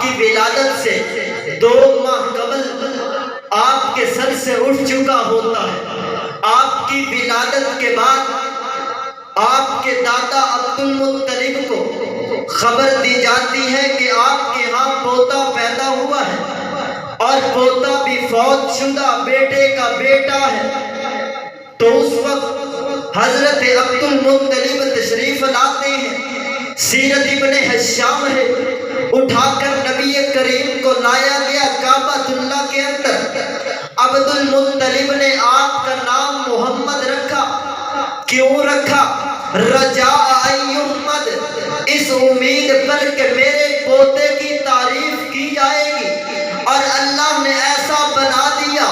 کی ولادت سے 2 ماہ قبل آپ کے سر سے اٹھ چکا ہوتا ہے۔ آپ کی ولادت کے بعد آپ کے دادا عبد المطلب کو خبر دی جاتی ہے کہ آپ کے ہاں پوتا پیدا ہوا ہے اور پوتا بھی فوت شدہ بیٹے کا بیٹا ہے۔ تو اس وقت حضرت عبد المطلب تشریف لاتے ہیں، سیرت ابن حشام ہے، اٹھا کر نبی کریم کو لایا گیا کعبۃ اللہ کے اندر۔ عبد المطلب نے آپ کا نام محمد رکھا۔ کیوں رکھا؟ رجاء یحمد، اس امید پر کہ میرے پوتے کی تعریف کی جائے گی، اور اللہ نے ایسا بنا دیا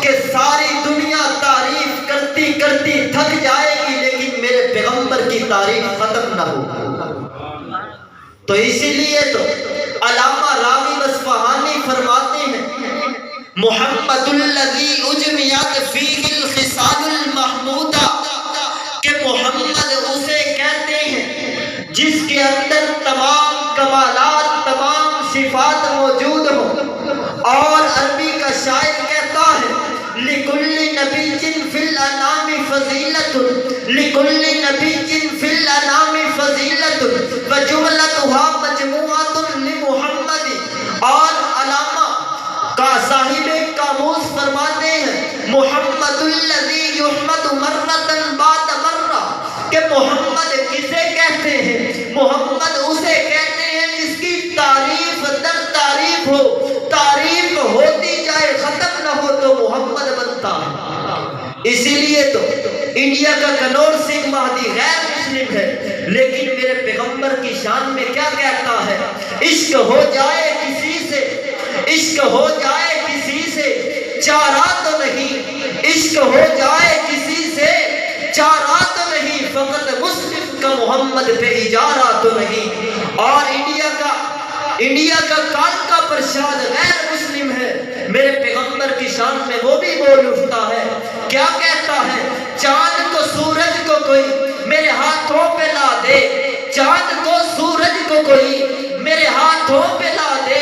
کہ ساری دنیا تعریف کرتی کرتی تھک جائے گی لیکن میرے پیغمبر کی تعریف ختم نہ ہو۔ تو اسی لیے تو علامہ راغب اصفہانی فرماتے ہیں محمد الذی اجمیت فیہ الخصال المحمودہ، کہ محمد اسے کہتے ہیں جس کے اندر تمام کمالات، تمام صفات موجود ہوں۔ اور عربی کا شاعر کہتا ہے لِكُلِّ نَبِيٍّ فِي الْأَنَامِ فَضِيلَةٌ، لِكُلِّ نَبِيٍّ فِي الْأَنَامِ فَضِيلَةٌ وَجُمْلَتُهَا مَجْمُوعَةٌ لِمُحَمَّدٍ۔ اور علامہ کا صاحب قاموس فرماتے ہیں محمد الذی یحمد مرۃ بعد مرہ، کہ محمد کسے کہتے ہیں؟ محمد اسے کہتے ہیں جس کی تعریف در تعریف ہو، تعریف ہوتی جائے ختم نہ ہو تو محمد بنتا ہے۔ اسی لیے تو انڈیا کا کنور سنگھ مہدی غیر مسلم ہے لیکن میرے پیغمبر کی شان میں کیا کہتا ہے؟ عشق ہو جائے کسی سے، عشق ہو جائے کسی سے چارہ تو نہیں، عشق ہو جائے کسی سے چارہ تو نہیں، فقط مسلم کا محمد پہ اجارہ تو نہیں۔ اور انڈیا کا کالکا پرشاد غیر مسلم ہے، میرے پیغمبر کی شان میں وہ بھی بول اٹھتا ہے، کیا کہتا ہے؟ چاند کو سورج کو کوئی میرے ہاتھوں پہ لا دے، چاند کو سورج کو کوئی میرے ہاتھوں پہ لا دے،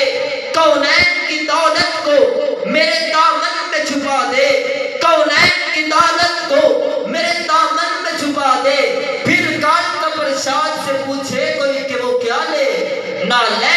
کونین کی دولت کو میرے دامن میں چھپا دے، کونین کی دولت کو میرے دامن میں چھپا دے۔ پھر کالکا پرشاد سے پوچھے کوئی کہ وہ کیا لے؟ نہ لے